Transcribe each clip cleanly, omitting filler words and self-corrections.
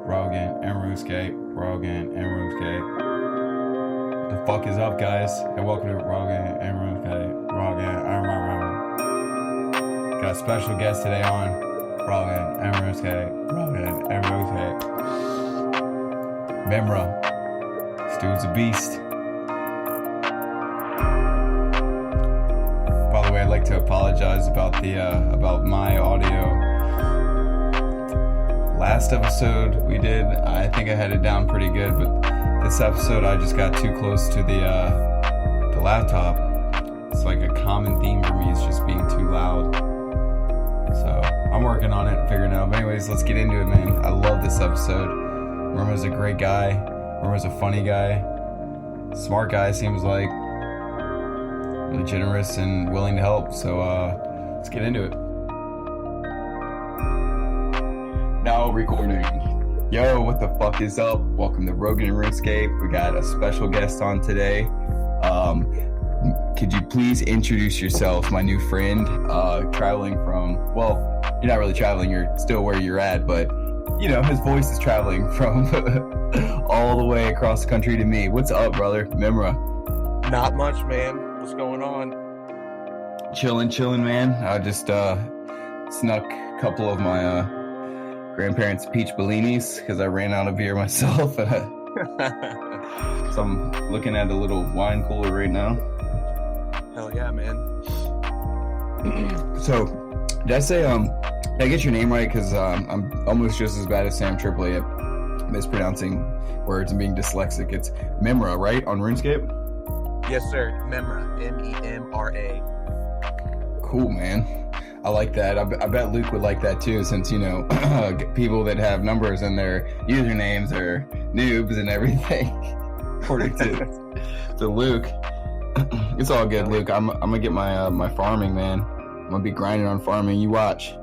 Rogan, and Runescape. Rogan, and Runescape. The fuck is up, guys? And welcome to Rogan and Runescape. Rogan, and Rogan. Got a special guest today on Rogan and Runescape. Rogan and Runescape. Memra. This dude's a beast. By the way, I'd like to apologize about about my audio. Last episode we did, I think I had it down pretty good, but this episode I just got too close to the laptop. It's like a common theme for me, it's just being too loud. So I'm working on it, figuring it out. But anyways, let's get into it, man. I love this episode. Roman's a great guy. Roman's a funny guy. Smart guy, seems like. Really generous and willing to help. So let's get into it. Now recording. Yo, what the fuck is up? Welcome to Rogan and Runescape. We got a special guest on today. Could you please introduce yourself, my new friend, traveling from, well, you're not really traveling, you're still where you're at, but, you know, his voice is traveling from all the way across the country to me. What's up, brother? Memra. Not much, man. What's going on? Chilling, man. I just snuck a couple of my grandparents' peach bellinis because I ran out of beer myself. So I'm looking at a little wine cooler right now. Hell yeah, man. So, did I say, did I get your name right? Because I'm almost just as bad as Sam Tripoli at mispronouncing words and being dyslexic. It's Memra, right? On RuneScape? Yes, sir. Memra. Memra. Cool, man. I like that. I bet Luke would like that too, since, you know, people that have numbers in their usernames are noobs and everything. According to Luke. It's all good, Luke. I'm gonna get my farming, man. I'm gonna be grinding on farming. You watch,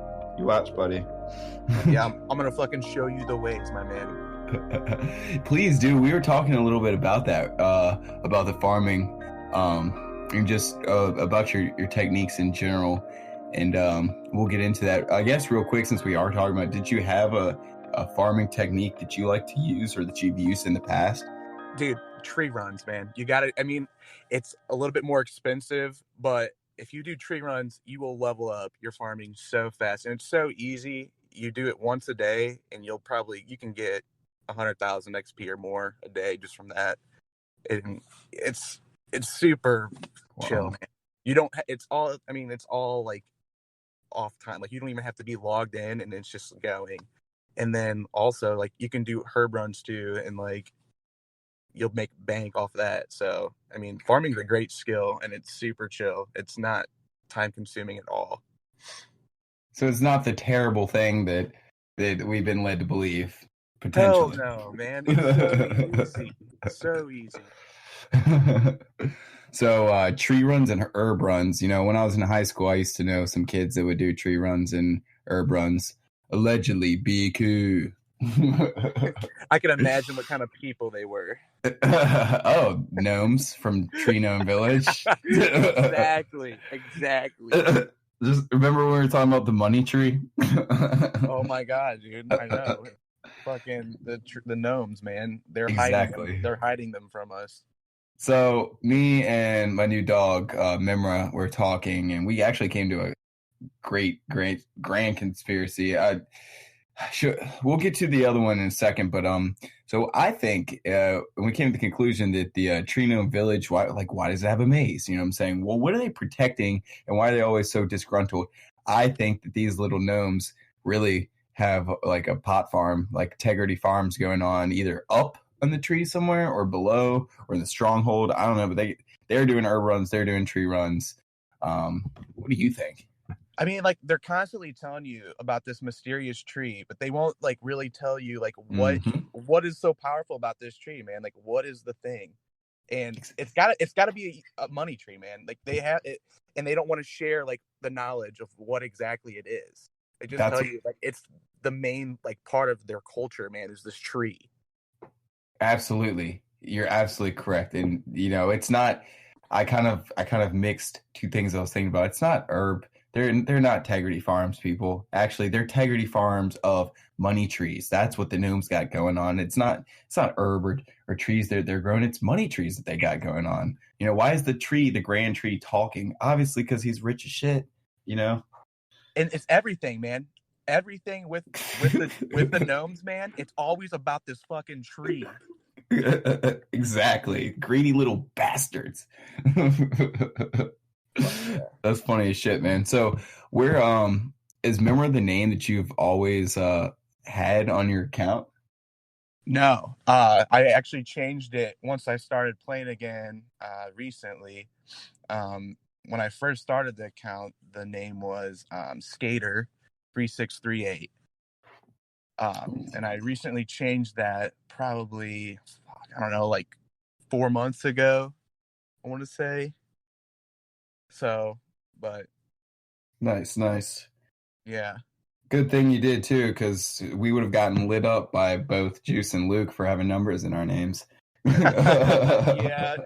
buddy. Yeah, I'm gonna fucking show you the ways, my man. Please do. We were talking a little bit about that, about the farming, and just about your techniques in general. And we'll get into that. I guess real quick, since we are talking about, did you have a farming technique that you like to use or that you've used in the past? Dude, tree runs, man. You got it. I mean, it's a little bit more expensive, but if you do tree runs, you will level up your farming so fast. And it's so easy. You do it once a day, and you can get 100,000 XP or more a day just from that. And it's super chill, man. It's all like off time. Like, you don't even have to be logged in, and it's just going. And then also, like, you can do herb runs too, and like you'll make bank off that. So I mean, farming is a great skill, and it's super chill. It's not time consuming at all. So it's not the terrible thing that we've been led to believe. Potentially. Hell no, man. It's so easy. So tree runs and herb runs. You know, when I was in high school, I used to know some kids that would do tree runs and herb runs. Allegedly, be cool. I can imagine what kind of people they were. Oh, gnomes from Tree Gnome Village. Exactly. Just remember when we were talking about the money tree? Oh my god, dude! I know. Fucking the gnomes, man. They're hiding them from us. So me and my new dog, Memra, were talking, and we actually came to a great grand conspiracy. We'll get to the other one in a second, but so I think we came to the conclusion that the Tree Gnome Village, why does it have a maze? You know what I'm saying? Well, what are they protecting, and why are they always so disgruntled? I think that these little gnomes really have like a pot farm, like Integrity Farms going on, either up on the tree somewhere or below or in the stronghold. I don't know, but they're doing herb runs, they're doing tree runs. What do you think? I mean, like, they're constantly telling you about this mysterious tree, but they won't like really tell you like what is so powerful about this tree, man. Like, what is the thing? And it's gotta be a money tree, man. Like, they have it, and they don't want to share like the knowledge of what exactly it is. They just tell you like it's the main like part of their culture, man, is this tree. Absolutely. You're absolutely correct. And you know, it's not, I kind of mixed two things I was thinking about. It's not herb They're not Tegrity Farms people. Actually, they're Tegrity Farms of money trees. That's what the gnomes got going on. It's not herb or trees they're growing. It's money trees that they got going on. You know, why is the grand tree talking? Obviously because he's rich as shit, you know? And it's everything, man. Everything with the gnomes, man. It's always about this fucking tree. Exactly. Greedy little bastards. That's funny as shit, man. So where is Memra the name that you've always had on your account? No. I actually changed it once I started playing again recently. When I first started the account, the name was Skater 3638. And I recently changed that probably, I don't know, like 4 months ago, I want to say. So, but Nice. yeah. Good thing you did too, because we would have gotten lit up by both Juice and Luke for having numbers in our names. yeah.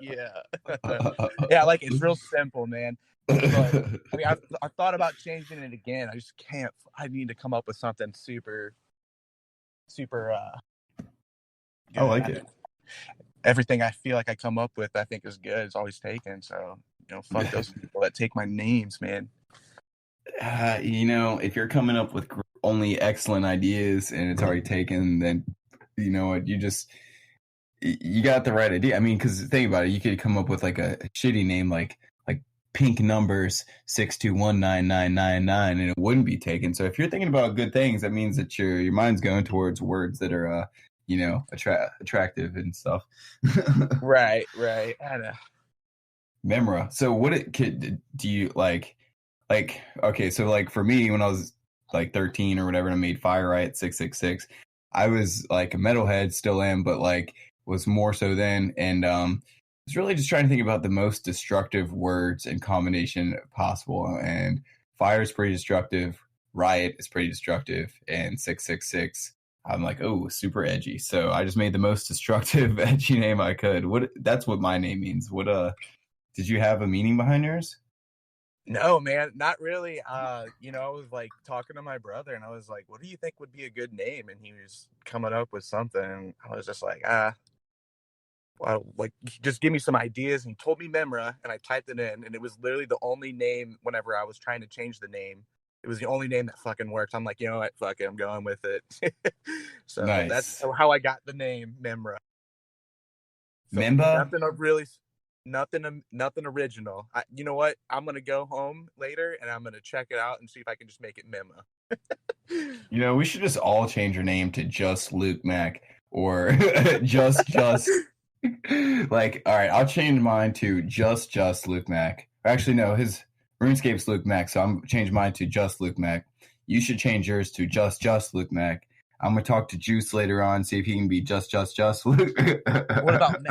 Yeah, like it's real simple, man. But I mean, I thought about changing it again. I just can't. I need to come up with something super good. I like it. Everything I feel like I come up with, I think is good. It's always taken. So, fuck those people that take my names, man. If you're coming up with only excellent ideas and it's already taken, then you know what, you got the right idea. I mean, because think about it, you could come up with like a shitty name like Pink Numbers 6219999, and it wouldn't be taken. So if you're thinking about good things, that means that your mind's going towards words that are attractive and stuff. Right. I know. Memra. So do you like? Okay, so like for me, when I was like 13 or whatever, and I made Fire Riot 666, I was like a metalhead, still am, but like was more so then, and was really just trying to think about the most destructive words and combination possible. And Fire is pretty destructive, Riot is pretty destructive, and 666, I'm like, oh, super edgy. So I just made the most destructive, edgy name I could. That's what my name means. Did you have a meaning behind yours? No, man, not really. I was like talking to my brother and I was like, what do you think would be a good name? And he was coming up with something. And I was just like, well, like, just give me some ideas. And he told me Memra, and I typed it in, and it was literally the only name whenever I was trying to change the name. It was the only name that fucking worked. I'm like, you know what? Fuck it, I'm going with it. So Nice. that's how I got the name Memra. So Memba? nothing original. You know what? I'm gonna go home later and I'm gonna check it out and see if I can just make it Memma. We should just all change our name to just Luke Mac or just like, all right, I'll change mine to just Luke Mac. Actually, no, his RuneScape's Luke Mac, so I'm change mine to just Luke Mac. You should change yours to just Luke Mac. I'm gonna talk to Juice later on, see if he can be just Luke. What about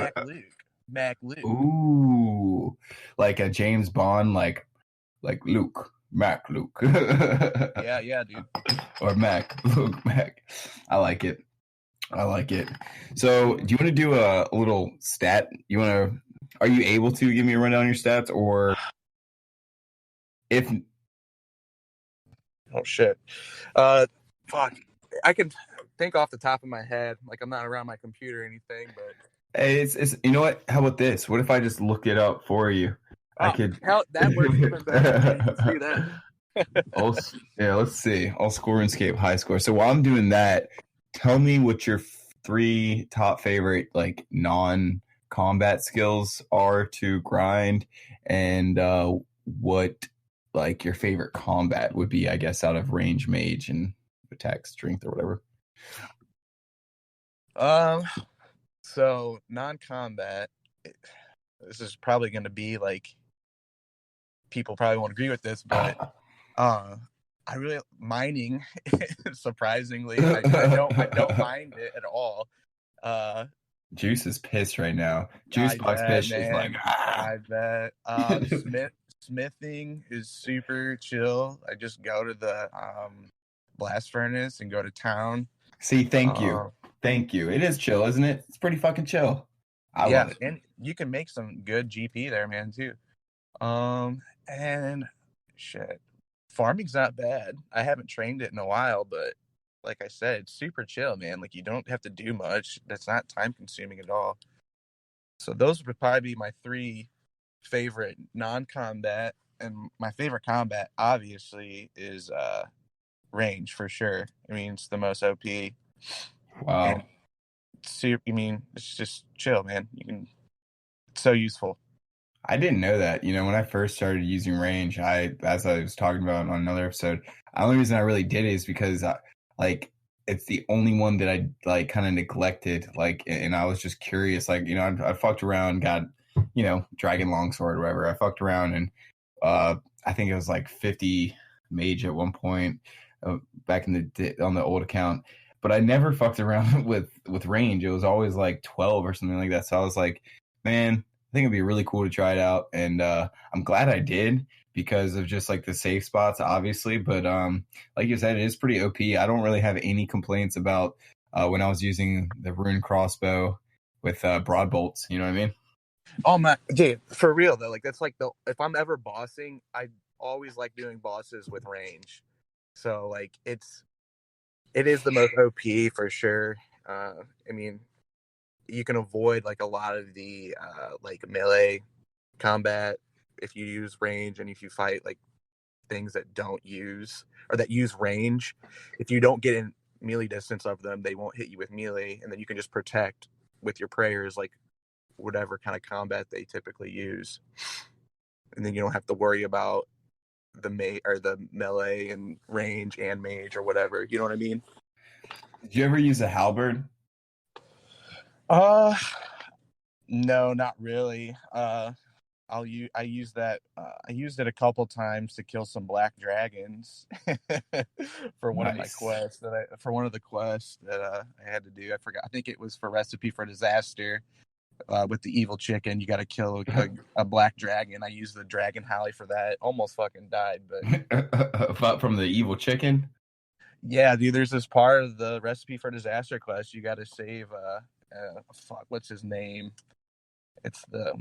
Mac Luke? Ooh, like a James Bond, like Luke. Mac Luke. yeah, dude. Or Mac Luke Mac. I like it. So, do you want to do a little stat? Are you able to give me a rundown on your stats, or if? Oh shit. Fuck. I can think off the top of my head. Like, I'm not around my computer or anything, but It's you know what? How about this? What if I just look it up for you? I could. Hell, that works even better. Let's do that. Let's see. I'll score RuneScape high score. So while I'm doing that, tell me what your 3 top favorite like non-combat skills are to grind, and what like your favorite combat would be, I guess, out of range, mage, and attack strength or whatever. So non-combat, this is probably going to be like, people probably won't agree with this, but I really mining. Surprisingly, I don't mind it at all. Juice is pissed right now. Juice box pissed is like, I bet. Smithing is super chill. I just go to the blast furnace and go to town. See, thank you. It is chill, isn't it? It's pretty fucking chill. I love it. And you can make some good GP there, man, too. And shit, farming's not bad. I haven't trained it in a while, but like I said, it's super chill, man. Like, you don't have to do much. That's not time consuming at all. So those would probably be my 3 favorite non-combat, and my favorite combat obviously is range for sure. I mean, it's the most OP. Wow. And it's just chill, man. It's so useful. I didn't know that. When I first started using range, as I was talking about on another episode, the only reason I really did it is because it's the only one that I like kind of neglected, and I was just curious, I fucked around, got, dragon longsword or whatever. I fucked around and I think it was like 50 mage at one point back on the old account, but I never fucked around with range. It was always like 12 or something like that. So I was like, man, I think it'd be really cool to try it out, and I'm glad I did because of just like the safe spots, obviously. But like you said, it is pretty OP. I don't really have any complaints about when I was using the rune crossbow with broad bolts. You know what I mean? Oh my, dude, for real though, like that's like if I'm ever bossing, I always like doing bosses with range. So like it is the most OP for sure. I mean, you can avoid like a lot of the like melee combat if you use range, and if you fight like things that don't use or that use range, if you don't get in melee distance of them, they won't hit you with melee, and then you can just protect with your prayers like whatever kind of combat they typically use, and then you don't have to worry about the melee and range and mage or whatever. You know what I mean? Did you ever use a halberd? No, not really. I used that. I used it a couple times to kill some black dragons for one of my quests for one of the quests that I had to do. I forgot. I think it was for Recipe for Disaster with the evil chicken. You got to kill a black dragon. I used the dragon Holly for that. Almost fucking died, but from the evil chicken. Yeah, dude. There's this part of the Recipe for Disaster quest. You got to save. What's his name? It's the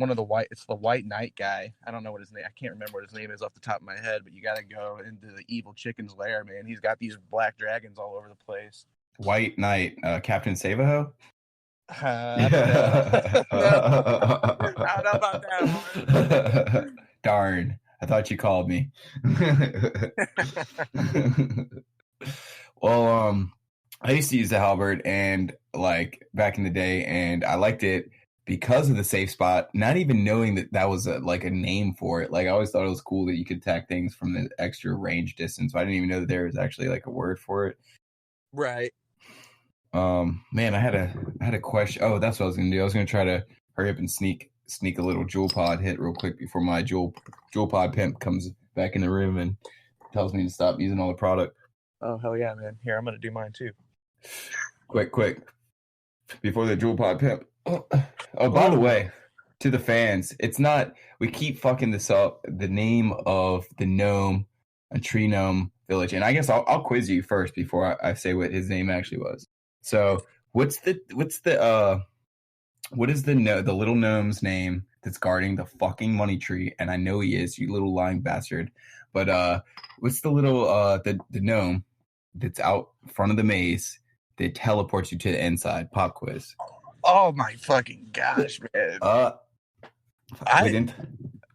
white knight guy. I don't know what his name. I can't remember what his name is off the top of my head. But you got to go into the evil chicken's lair, man. He's got these black dragons all over the place. White Knight, Captain Savaho. I don't know. I don't know about that one. Darn! I thought you called me. Well, I used to use the halberd and like back in the day, and I liked it because of the safe spot, not even knowing that was a name for it. Like I always thought it was cool that you could attack things from the extra range distance. But I didn't even know that there was actually like a word for it. Right. Man, I had a question. Oh, that's what I was gonna do. I was gonna try to hurry up and sneak a little jewel pod hit real quick before my jewel pod pimp comes back in the room and tells me to stop using all the product. Oh hell yeah, man! Here, I'm gonna do mine too. Quick, before the jewel pod pimp. Oh, by the way, to the fans, it's not. We keep fucking this up. The name of the gnome, a tree gnome village, and I guess I'll quiz you first before I say what his name actually was. So, what is the little gnome's name that's guarding the fucking money tree? And I know he is, you little lying bastard. But what's the little the gnome that's out front of the maze that teleports you to the inside? Pop quiz. Oh my fucking gosh, man!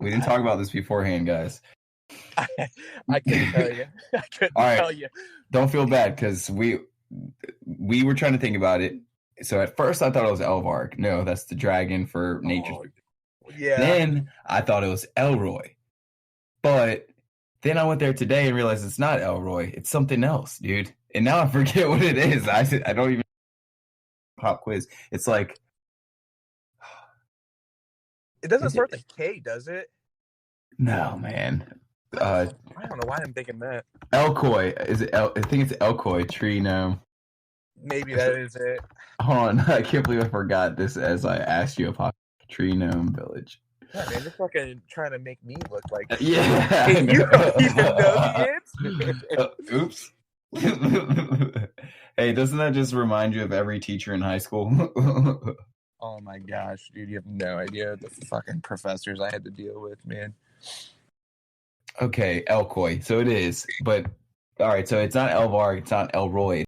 We didn't talk about this beforehand, guys. I couldn't tell you. Tell you. Don't feel bad because we were trying to think about it. So at first I thought it was Elvarg. No, that's the dragon for nature. Yeah. Then I thought it was Elroy. But then I went there today and realized it's not Elroy. It's something else, dude. And now I forget what it is. I don't even pop quiz. It's like it doesn't start with a K, does it? No, man. I don't know why I'm thinking that. Elkoy. Is it I think it's Elkoy, tree gnome. Maybe that is it. Hold on. I can't believe I forgot this as I asked you about tree gnome village. Yeah, man, you're fucking trying to make me look like yeah. You don't even know the answer. Oops. Hey, doesn't that just remind you of every teacher in high school? Oh my gosh, dude, you have no idea the fucking professors I had to deal with, man. Okay, Elcoy. So it is, but all right. So it's not Elvar. It's not Elroy.